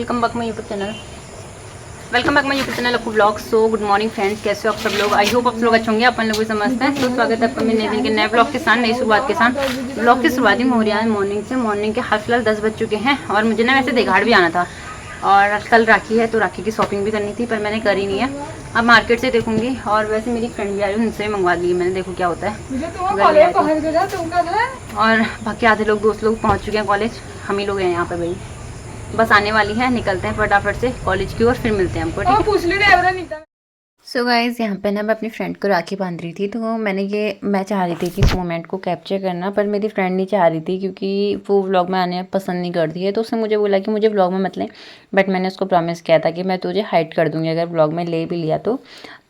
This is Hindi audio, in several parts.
Welcome back my YouTube channel. Welcome back my YouTube channel आपको blog. So good morning friends, कैसे हो आप सब लोग? आई होप आप लोग अच्छे होंगे, अपन लोग भी समझते हैं। तो स्वागत है आपका मेरे नए दिन के नए ब्लॉग के साथ, नई शुरुआत के साथ। ब्लॉग की शुरुआत ही हो रही है मॉर्निंग से। मॉर्निंग के हाल फिलहाल 10 बज चुके हैं और मुझे ना वैसे देघाड़ भी आना था और कल राखी है तो राखी की शॉपिंग भी करनी थी, पर मैंने करी नहीं है। अब मार्केट से देखूंगी। और वैसे मेरी फ्रेंड भी आई हुई, उनसे मंगवा ली मैंने, देखो क्या होता है। और बाकी आधे लोग दोस्त लोग पहुँच चुके हैं कॉलेज, हम ही लोग हैं यहाँ पे भाई। बस आने वाली है, निकलते हैं फटाफट से कॉलेज की ओर, फिर मिलते हैं हमको, ठीक है। सो गाइज़, यहाँ पे ना मैं अपनी फ्रेंड को राखी बांध रही थी, तो मैं चाह रही थी कि इस मोमेंट को कैप्चर करना, पर मेरी फ्रेंड नहीं चाह रही थी क्योंकि वो व्लॉग में आने पसंद नहीं करती है। तो उसने मुझे बोला कि मुझे व्लॉग में मत लें, बट मैंने उसको प्रॉमिस किया था कि मैं तुझे हाइड कर दूँगी अगर व्लॉग में ले भी लिया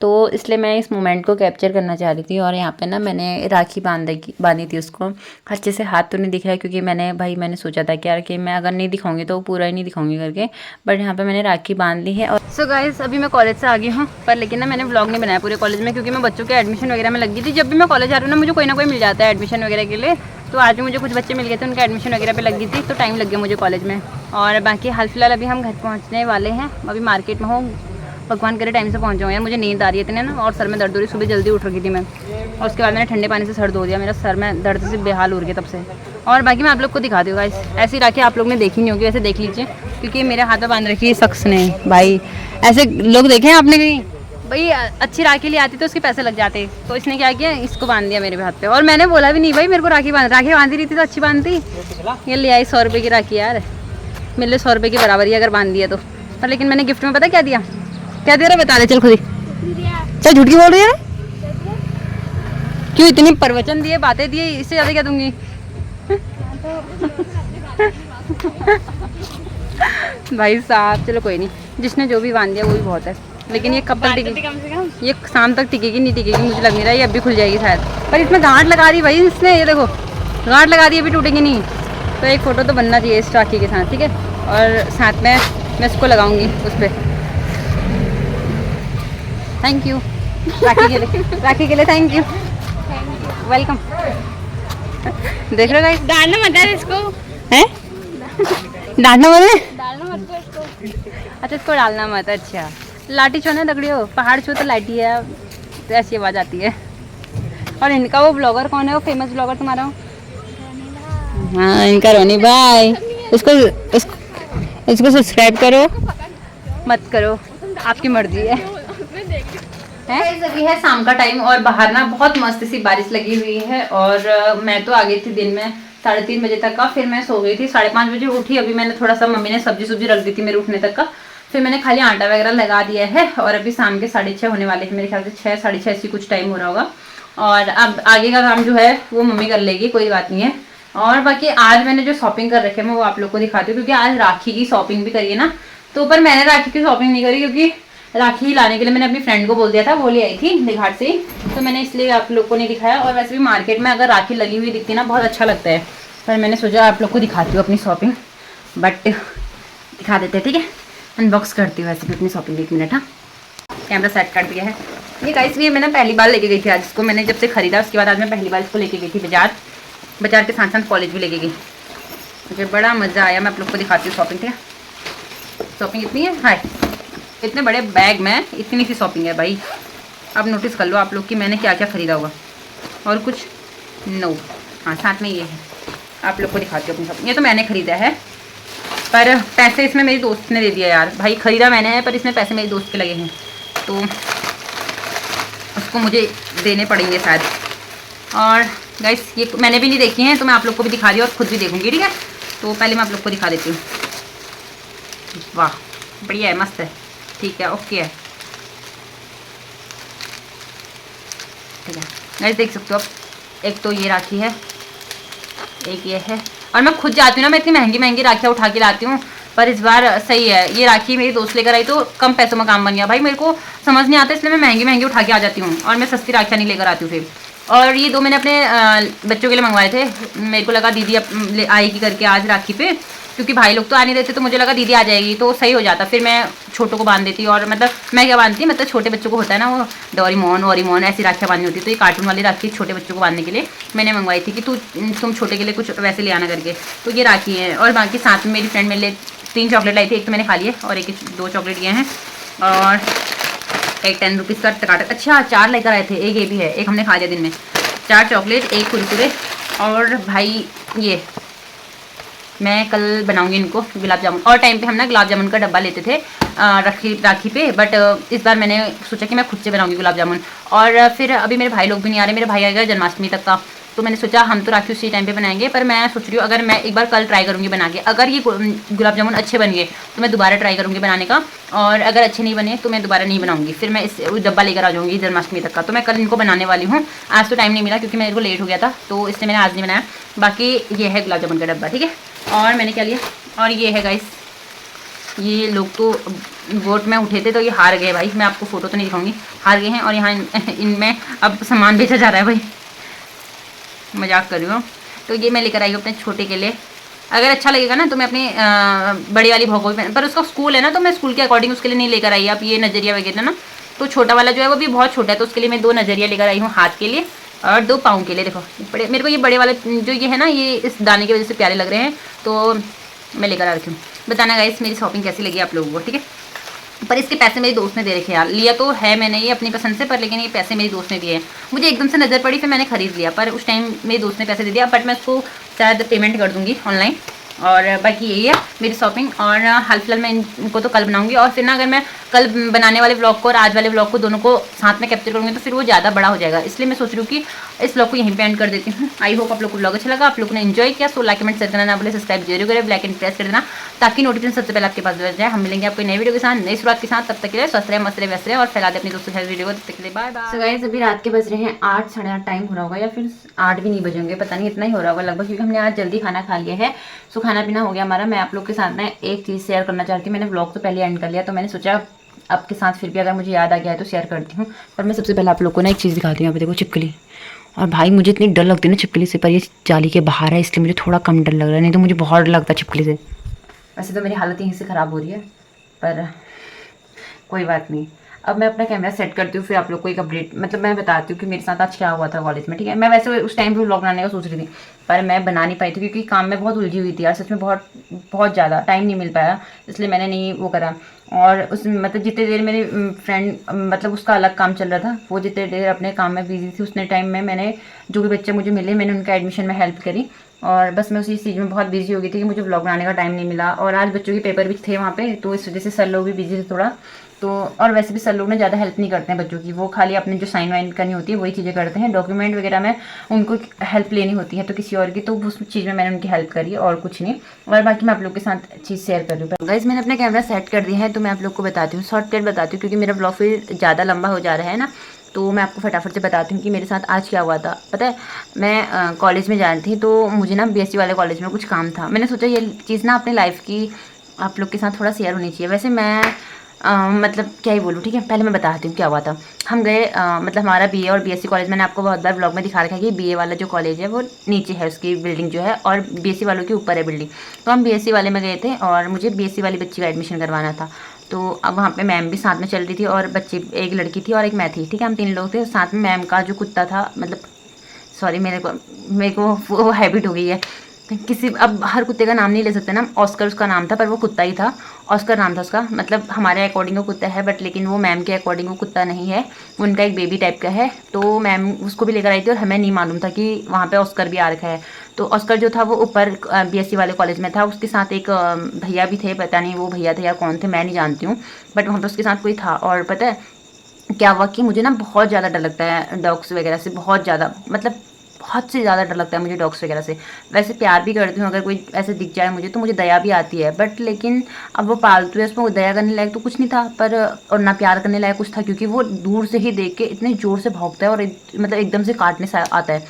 तो इसलिए मैं इस मोमेंट को कैप्चर करना चाह रही थी। और यहाँ पे ना मैंने राखी बांधी थी उसको। अच्छे से हाथ तो नहीं दिख रहा है क्योंकि मैंने सोचा था कि यार कि मैं अगर नहीं दिखाऊंगी तो पूरा ही नहीं दिखाऊंगी करके, बट यहाँ पे मैंने राखी बांध ली है। और सो गाइस, अभी मैं कॉलेज से आ गई हूँ, पर लेकिन ना मैंने व्लॉग नहीं बनाया पूरे कॉलेज में क्योंकि मैं बच्चों के एडमिशन वगैरह में लगी थी। जब भी मैं कॉलेज आ रही हूँ ना, मुझे कोई ना कोई मिल जाता है एडमिशन वगैरह के लिए। तो आज भी मुझे कुछ बच्चे मिल गए थे, उनके एडमिशन वगैरह पे लगी थी, तो टाइम लग गया मुझे कॉलेज में। और बाकी हाल फिलहाल अभी हम घर पहुँचने वाले हैं, अभी मार्केट में हूँ। भगवान करे टाइम से पहुँच जाऊँ यार, मुझे नींद आ रही है इतने ना, और सर में दर्द हो रही। सुबह जल्दी उठ रही थी मैं, और उसके बाद मैंने ठंडे पानी से सर धो दिया, मेरा सर में दर्द से बेहाल हो रही है तब से। और बाकी मैं आप लोग को दिखा दूँगा, ऐसी राखी आप लोग ने देखी नहीं होगी, वैसे देख लीजिए क्योंकि मेरे हाथ में बांध रखी है शख्स ने। भाई ऐसे लोग देखे हैं आपने कहीं? भाई अच्छी राखी ले आती तो उसके पैसे लग जाते, तो इसने क्या किया, इसको बांध दिया मेरे हाथ पे। और मैंने बोला भी नहीं भाई मेरे को राखी बांधी रही थी तो अच्छी बांधती। ये ले आई 100 रुपये की राखी यार, मेरे लिए 100 रुपये की बराबर ही अगर बांध दिया तो। पर लेकिन मैंने गिफ्ट में पता क्या दिया, क्या दे रहा बता दे, चल खुद ही चल। झूठ क्यों बोल रही है? क्यों इतनी प्रवचन दिए, बातें दिए, इससे ज़्यादा क्या दूंगी? भाई साहब चलो कोई नहीं, जिसने जो भी बांध दिया वो भी बहुत है। लेकिन ये कब तक टिकेगी? ये शाम तक टिकेगी नहीं टिकेगी, मुझे लग नहीं रहा है। ये अब भी खुल जाएगी शायद, पर इसमें गांठ लगा दी भाई इसने, ये देखो गांठ लगा दी, अभी टूटेगी नहीं। तो एक फ़ोटो तो बनना चाहिए इस राखी के साथ, ठीक है। और साथ में मैं इसको लगाऊंगी उस पर। थैंक यू राखी के लिए थैंक यू, वेलकम। देख रहे हो गाइस, डालना मत है इसको, हैं? डालना मत है? डालना मत है इसको। अच्छा इसको डालना मत, अच्छा। लाठी छो ना दगड़ी हो, पहाड़ छो तो लाठी है, तो ऐसी आवाज़ आती है। और इनका वो ब्लॉगर कौन है, वो फेमस ब्लॉगर तुम्हारा? हाँ इनका रोनी भाई। इसको सब्सक्राइब करो मत करो, आपकी मर्जी है। अभी है शाम का टाइम और बाहर ना बहुत मस्त सी बारिश लगी हुई है। और मैं तो आ गई थी दिन में 3:30 बजे तक का, फिर मैं सो गई थी, 5:30 बजे उठी। अभी मैंने थोड़ा सा, मम्मी ने सब्जी रख दी थी मेरे उठने तक का, फिर मैंने खाली आटा वगैरह लगा दिया है। और अभी शाम के 6:30 होने वाले हैं, मेरे ख्याल से 6 साढ़े 6 ऐसी कुछ टाइम हो रहा होगा। और अब आगे का काम जो है वो मम्मी कर लेगी, कोई बात नहीं है। और बाकी आज मैंने जो शॉपिंग कर रखे है मैं वो आप लोग को दिखाती हूँ, क्योंकि आज राखी की शॉपिंग भी करी है ना। तो पर मैंने राखी की शॉपिंग नहीं करी क्योंकि राखी लाने के लिए मैंने अपनी फ्रेंड को बोल दिया था, वो ले आई थी देघाट से, तो मैंने इसलिए आप लोग को नहीं दिखाया। और वैसे भी मार्केट में अगर राखी लगी हुई दिखती ना बहुत अच्छा लगता है, पर मैंने सोचा आप लोग को दिखाती हूँ अपनी शॉपिंग, बट दिखा देते हैं, ठीक है। अनबॉक्स करती हूँ वैसे भी अपनी शॉपिंग, 1 मिनट। हाँ, कैमरा सेट कर दिया है। ये गाइस, ये मैंने पहली बार लेके गई थी आज इसको, मैंने जब से खरीदा उसके बाद आज मैं पहली बार इसको लेके गई थी बाजार के साथ साथ कॉलेज भी लेके गई, मुझे बड़ा मज़ा आया। मैं आप लोग को दिखाती हूँ शॉपिंग, ठीक है। शॉपिंग इतनी है, हाय इतने बड़े बैग में इतनी सी शॉपिंग है भाई। अब नोटिस कर लो आप लोग कि मैंने क्या क्या ख़रीदा होगा। और कुछ नो, हाँ साथ में ये है, आप लोग को दिखाती हूँ अपनी शॉपिंग। ये तो मैंने ख़रीदा है, पर पैसे इसमें मेरी दोस्त ने दे दिया यार। भाई ख़रीदा मैंने है पर इसमें पैसे मेरी दोस्त के लगे हैं, तो उसको मुझे देने पड़ेंगे शायद। और गाइस ये मैंने भी नहीं देखी हैं, तो मैं आप लोग को भी दिखा रही हूँ और ख़ुद भी देखूँगी, ठीक है। तो पहले मैं आप लोग को दिखा देती हूँ। वाह बढ़िया है, मस्त है, ठीक है, ओके है, ठीक है। गाइस देख सकते हो आप, एक तो ये राखी है, एक ये है। और मैं खुद जाती हूँ ना, मैं इतनी महंगी राखियाँ उठा के लाती हूँ, पर इस बार सही है, ये राखी मेरी दोस्त लेकर आई तो कम पैसों में काम बन गया। भाई मेरे को समझ नहीं आता, इसलिए मैं महंगी उठा के आ जाती हूँ और मैं सस्ती राखियाँ नहीं लेकर आती हूँ फिर। और ये 2 मैंने अपने बच्चों के लिए मंगवाए थे, मेरे को लगा दीदी आएगी करके आज राखी पे, क्योंकि भाई लोग तो आ नहीं देते, तो मुझे लगा दीदी आ जाएगी तो सही हो जाता, फिर मैं छोटों को बांध देती। और मतलब मैं क्या बांधती, मतलब छोटे बच्चों को होता है ना वो डोरेमोन ऐसी राखियाँ बांधनी होती, तो ये कार्टून वाली राखी छोटे बच्चों को बांधने के लिए मैंने मंगवाई थी कि तुम छोटे के लिए कुछ वैसे ले आना करके, तो ये राखी है। और बाकी साथ में मेरी फ्रेंड मेरे लिए 3 चॉकलेट लाई थी, एक तो मैंने खा लिया और एक 2 चॉकलेट लिए हैं और एक 10 रुपीज़ का टकाटर। अच्छा 4 लेकर आए थे, एक ये भी है, एक हमने खा लिया दिन में। 4 चॉकलेट, एक कुरकुरे और भाई ये मैं कल बनाऊंगी इनको गुलाब जामुन। और टाइम पे हम ना गुलाब जामुन का डब्बा लेते थे राखी पे, बट इस बार मैंने सोचा कि मैं खुद से बनाऊंगी गुलाब जामुन। और फिर अभी मेरे भाई लोग भी नहीं आ रहे, मेरे भाई आएगा जन्माष्टमी तक का, तो मैंने सोचा हम तो राखी उसी टाइम पे बनाएंगे। पर मैं सोच रही हूँ अगर मैं एक बार कल ट्राई करूँगी बना के, अगर ये गुलाब जामुन अच्छे बन गए तो मैं दोबारा ट्राई करूँगी बनाने का, और अगर अच्छे नहीं बने तो मैं दोबारा नहीं बनाऊँगी। फिर मैं इस डब्बा लेकर आ जाऊँगी जन्माष्टमी तक का। तो मैं कल इनको बनाने वाली हूँ। आज तो टाइम नहीं मिला क्योंकि मेरे को लेट हो गया था, तो इसलिए मैंने आज नहीं बनाया। बाकी ये है गुलाब जामुन का डब्बा, ठीक है। और मैंने क्या लिया, और ये है गाइस, ये लोग तो वोट में उठे थे तो ये हार गए भाई, मैं आपको फ़ोटो तो नहीं दिखाऊंगी, हार गए हैं। और यहाँ इनमें अब सामान बेचा जा रहा है भाई, मजाक कर रही हूँ। तो ये मैं लेकर आई हूँ अपने छोटे के लिए। अगर अच्छा लगेगा ना तो मैं अपनी बड़ी वाली भोगो भी, पर उसका स्कूल है ना तो मैं स्कूल के अकॉर्डिंग उसके लिए नहीं लेकर आई। आप ये नज़रिया वगैरह ना, तो छोटा वाला जो है वो भी बहुत छोटा है, तो उसके लिए मैं 2 नज़रिया लेकर आई हूँ, हाथ के लिए और 2 पाँव के लिए। देखो बड़े, मेरे को ये बड़े वाले जो ये है ना, ये इस दाने की वजह से प्यारे लग रहे हैं, तो मैं लेकर आ रखी हूँ। बताना गाइस मेरी शॉपिंग कैसी लगी आप लोगों को, ठीक है। पर इसके पैसे मेरी दोस्त ने दे रखे यार, लिया तो है मैंने ये अपनी पसंद से, पर लेकिन ये पैसे मेरी दोस्त ने दिए हैं। मुझे एकदम से नज़र पड़ी फिर मैंने खरीद लिया, पर उस टाइम मेरी दोस्त ने पैसे दे दिया, बट मैं उसको शायद पेमेंट कर दूँगी ऑनलाइन। और बाकी यही है मेरी शॉपिंग। और हाल फिलहाल मैं इनको तो कल बनाऊंगी, और फिर ना अगर मैं कल बनाने वाले व्लॉग को और आज वाले व्लॉग को दोनों को साथ में कैप्चर करूँगी तो फिर वो ज़्यादा बड़ा हो जाएगा, इसलिए मैं सोच रही हूँ कि इस व्लॉग को यहीं पे एंड कर देती हूँ। आई होप आप लोग को व्लॉग अच्छा लगा, आप लोगों ने एंजॉय किया। सो लाइक कमेंट शेयर करना ना बोले, सब्सक्राइब जरूर करें, ब्लैक एंड प्रेस कर देना ताकि नोटिफिकेशन सबसे पहले आपके पास बच जाए। हम मिलेंगे आपको नई वीडियो के साथ, नई शुरुआत के साथ। तब तक के लिए स्वस्थ रहे, मस्त रहे, व्यस्त रहे और फैला दे अपनी दोस्तों के साथ वीडियो को। तब तक के लिए बाय बाय। सो गाइस अभी रात के बज रहे हैं 8, साढ़े 8 टाइम हो रहा होगा, या फिर 8 भी नहीं बजेंगे, पता नहीं, इतना ही हो रहा होगा लगभग, क्योंकि हमने आज जल्दी खाना खा लिया है। सो खाना पीना हो गया हमारा। मैं आप लोग के साथ ना एक चीज़ शेयर करना चाहती हूँ। मैंने व्लॉग तो पहले एंड कर लिया, तो मैंने सोचा आपके साथ फिर भी अगर मुझे याद आ गया है तो शेयर करती हूँ। पर मैं सबसे पहले आप लोग को ना एक चीज़ दिखाती हूँ। यहाँ पे देखो छिपकली, और भाई मुझे इतनी डर लगती है ना छिपकली से, पर ये जाली के बाहर है इसलिए मुझे थोड़ा कम डर लग रहा है, नहीं तो मुझे बहुत डर लगता है छिपकली से। वैसे तो मेरी हालत यहीं से ख़राब हो रही है, पर कोई बात नहीं। अब मैं अपना कैमरा सेट करती हूँ, फिर आप लोग को एक अपडेट, मतलब मैं बताती हूँ कि मेरे साथ आज क्या हुआ था कॉलेज में, ठीक है। मैं वैसे उस टाइम पे व्लॉग बनाने का सोच रही थी, पर मैं बना नहीं पाई थी क्योंकि काम में बहुत उलझी हुई थी यार, सच में बहुत बहुत ज़्यादा टाइम नहीं मिल पाया, इसलिए मैंने नहीं वो करा। और उस मतलब जितनी देर मेरी फ्रेंड, मतलब उसका अलग काम चल रहा था, वो जितनी देर अपने काम में बिजी थी, उतने टाइम में मैंने जो भी बच्चे मुझे मिले मैंने उनका एडमिशन में हेल्प करी। और बस मैं उसी चीज़ में बहुत बिजी हो गई थी कि मुझे व्लॉग बनाने का टाइम नहीं मिला। और आज बच्चों के पेपर भी थे वहाँ पे, तो इस वजह से सर लोग भी बिजी थे थोड़ा। तो और वैसे भी सर लोग ने ज़्यादा हेल्प नहीं करते हैं बच्चों की, वो खाली अपने जो साइन वाइन करनी होती है वही चीज़ें करते हैं। डॉक्यूमेंट वगैरह में उनको हेल्प लेनी होती है तो किसी और की, तो उस चीज़ में मैंने उनकी हेल्प करी और कुछ नहीं। और बाकी मैं आप लोग के साथ चीज़ शेयर कर रही हूँ। गाइस मैंने अपना कैमरा सेट कर दिया है, तो मैं आप लोग को बताती हूँ, शॉर्टकट बताती हूँ क्योंकि मेरा ब्लॉग फिर ज़्यादा लंबा हो जा रहा है ना। तो मैं आपको फटाफट से बताती हूँ कि मेरे साथ आज क्या हुआ था। पता है मैं कॉलेज में जा रही थी, तो मुझे ना बीएससी वाले कॉलेज में कुछ काम था। मैंने सोचा ये चीज़ ना अपनी लाइफ की आप लोग के साथ थोड़ा शेयर होनी चाहिए। वैसे मैं मतलब क्या ही बोलूँ, ठीक है। पहले मैं बताती हूँ क्या हुआ था। हम गए मतलब हमारा बीए और बीएससी कॉलेज, मैंने आपको बहुत बार ब्लॉग में दिखा रखा है कि बीए वाला जो कॉलेज है वो नीचे है, उसकी बिल्डिंग जो है, और बीएससी वालों के ऊपर है बिल्डिंग। तो हम बीएससी वाले में गए थे और मुझे बीएससी वाली बच्ची का एडमिशन करवाना था। तो अब वहाँ पे मैम भी साथ में चल रही थी और बच्चे, एक लड़की थी और एक मैं थी, ठीक है। हम 3 लोग थे साथ में। मैम का जो कुत्ता था, मतलब सॉरी मेरे को वो हैबिट हो गई है किसी, अब हर कुत्ते का नाम नहीं ले सकते ना। ऑस्कर उसका नाम था, पर वो कुत्ता ही था, ऑस्कर नाम था उसका। मतलब हमारे अकॉर्डिंग वो कुत्ता है, बट लेकिन वो मैम के अकॉर्डिंग वो कुत्ता नहीं है, उनका एक बेबी टाइप का है। तो मैम उसको भी लेकर आई थी और हमें नहीं मालूम था कि वहाँ पे ऑस्कर भी आ रखा है। तो ऑस्कर जो था वो ऊपर बीएससी वाले कॉलेज में था, उसके साथ एक भैया भी थे, पता नहीं वो भैया थे या कौन थे, मैं नहीं जानती हूँ, बट वहाँ पर उसके साथ कोई था। और पता है क्या हुआ कि मुझे ना बहुत ज़्यादा डर लगता है डॉग्स वगैरह से, बहुत ज़्यादा, मतलब बहुत से ज़्यादा डर लगता है मुझे डॉग्स वगैरह से। वैसे प्यार भी करती हूँ, अगर कोई ऐसे दिख जाए मुझे तो मुझे दया भी आती है, बट लेकिन अब वो पालतू है, उसमें दया करने लायक तो कुछ नहीं था, पर और ना प्यार करने लायक कुछ था, क्योंकि वो दूर से ही देख के इतने ज़ोर से भौंकता है और मतलब एकदम से काटने से आता है।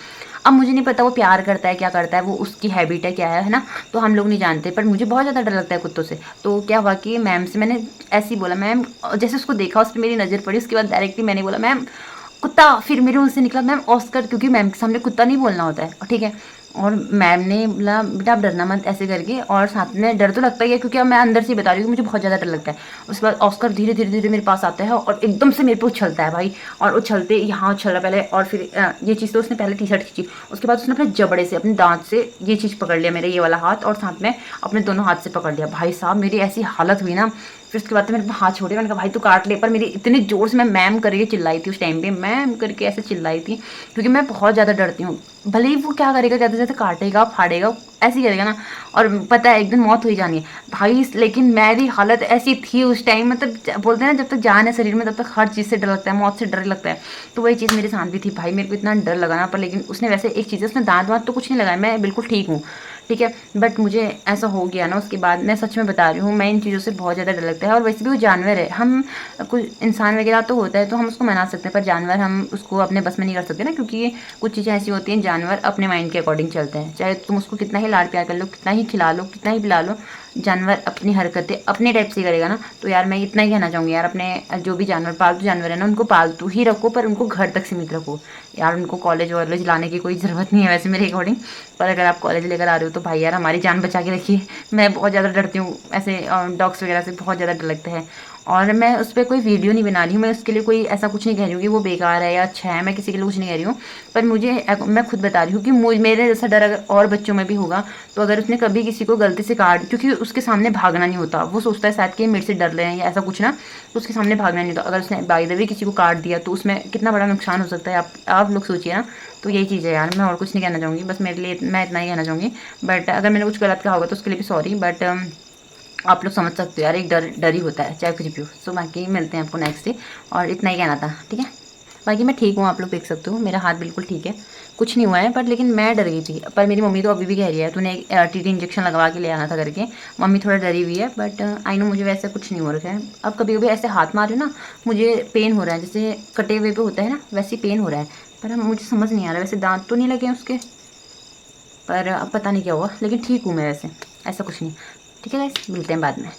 अब मुझे नहीं पता वो प्यार करता है क्या करता है, वो उसकी हैबिट है क्या है ना, तो हम लोग नहीं जानते, पर मुझे बहुत ज़्यादा डर लगता है कुत्तों से। तो क्या हुआ कि मैम से मैंने ऐसे ही बोला, मैम, जैसे उसको देखा उस पर मेरी नज़र पड़ी, उसके बाद डायरेक्टली मैंने बोला मैम कुत्ता, फिर मेरे मुंह से निकला मैम ऑस्कर, क्योंकि मैम के सामने कुत्ता नहीं बोलना होता है, ठीक है। और मैम ने बोला बेटा आप डरना मत ऐसे करके, और साथ में डर तो लगता ही है क्योंकि अब मैं अंदर से बता रही हूँ कि मुझे बहुत ज़्यादा डर लगता है। उसके बाद ऑस्कर धीरे धीरे धीरे मेरे पास आता है और एकदम से मेरे पे उछलता है भाई, और उछलते यहाँ उछला पहले, और फिर ये चीज़ तो उसने पहले टी शर्ट खींची, उसके बाद उसने अपने जबड़े से अपने दांत से ये चीज़ पकड़ लिया मेरा ये वाला हाथ, और साथ में अपने दोनों हाथ से पकड़ लिया। भाई साहब मेरी ऐसी हालत हुई ना, फिर उसके बाद तो मेरे हाथ छोड़े, मैंने कहा भाई तू काट ले, पर मेरी इतनी ज़ोर से मैं मैम करके चिल्लाई थी उस टाइम पे, मैम करके ऐसे चिल्लाई थी क्योंकि मैं बहुत ज़्यादा डरती हूँ। भले ही वो क्या करेगा, ज़्यादा से ज़्यादा काटेगा फाड़ेगा ऐसे ही करेगा ना, और पता है एक दिन मौत हो ही जानी है भाई। लेकिन मेरी हालत ऐसी थी उस टाइम, मतलब बोलते हैं ना जब तक जान है शरीर में तब तक हर चीज़ से डर लगता है, मौत से डर लगता है। तो वही चीज़ मेरे साथ भी थी भाई, मेरे को इतना डर लगा ना, पर लेकिन उसने वैसे एक चीज़ है, उसने दांत वाँत तो कुछ नहीं लगाया, मैं बिल्कुल ठीक हूँ, ठीक है। बट मुझे ऐसा हो गया ना उसके बाद, मैं सच में बता रही हूँ, मैं इन चीज़ों से बहुत ज़्यादा डर लगता है। और वैसे भी वो जानवर है, हम कुछ इंसान वगैरह तो होता है तो हम उसको मना सकते हैं, पर जानवर हम उसको अपने बस में नहीं कर सकते ना, क्योंकि ये कुछ चीज़ें ऐसी होती हैं, जानवर अपने माइंड के अकॉर्डिंग चलते हैं। चाहे तुम उसको कितना ही लाड प्यार कर लो, कितना ही खिला लो, कितना ही पिला लो, जानवर अपनी हरकतें अपने टाइप से करेगा ना। तो यार मैं इतना ही कहना चाहूँगी यार, अपने जो भी जानवर पालतू जानवर है ना उनको पालतू ही रखो, पर उनको घर तक सीमित रखो यार। उनको कॉलेज वॉलेज लाने की कोई ज़रूरत नहीं है वैसे मेरे अकॉर्डिंग, पर अगर आप कॉलेज लेकर आ रहे हो तो भाई यार हमारी जान बचा के रखिए। मैं बहुत ज़्यादा डरती हूँ ऐसे डॉग्स वगैरह से, बहुत ज़्यादा डर लगता है। और मैं उस पर कोई वीडियो नहीं बना रही हूँ, मैं उसके लिए कोई ऐसा कुछ नहीं कह रही हूँ कि वो बेकार है या अच्छा है, मैं किसी के लिए कुछ नहीं कह रही हूँ। पर मैं खुद बता रही हूँ कि मेरे जैसा डर अगर और बच्चों में भी होगा, तो अगर उसने कभी किसी को गलती से काट, क्योंकि उसके सामने भागना नहीं होता, वो सोचता है शायद कि मेरे से डर रहे हैं या ऐसा कुछ ना, तो उसके सामने भागना नहीं होता। अगर उसने बाय द वे किसी को काट दिया तो उसमें कितना बड़ा नुकसान हो सकता है, आप लोग सोचिए ना। तो यही चीज़ है यार, मैं और कुछ नहीं कहना चाहूँगी, बस मेरे लिए मैं इतना ही कहना चाहूँगी। बट अगर मैंने कुछ गलत कहा होगा तो उसके लिए भी सॉरी, बट आप लोग समझ सकते हो यार, एक डर ही होता है चाहे कुछ भी हो। सो बाकी मिलते हैं आपको नेक्स्ट डे, और इतना ही कहना था, ठीक है। बाकी मैं ठीक हूँ, आप लोग देख सकते हो मेरा हाथ बिल्कुल ठीक है, कुछ नहीं हुआ है, पर लेकिन मैं डर गई थी। पर मेरी मम्मी तो अभी भी कह रही है तूने एक टीटी इंजेक्शन लगवा के ले आना था करके, मम्मी थोड़ा डरी हुई है। बट आई नो मुझे वैसे कुछ नहीं हो रखा है। अब कभी कभी ऐसे हाथ मारे ना मुझे पेन हो रहा है, जैसे कटे हुए पे होता है ना वैसे पेन हो रहा है, पर अब मुझे समझ नहीं आ रहा, वैसे दांत तो नहीं लगे हैं उसके, पर अब पता नहीं क्या हुआ, लेकिन ठीक हूँ मैं वैसे, ऐसा कुछ नहीं। ठीक है गाइस, मिलते हैं बाद में।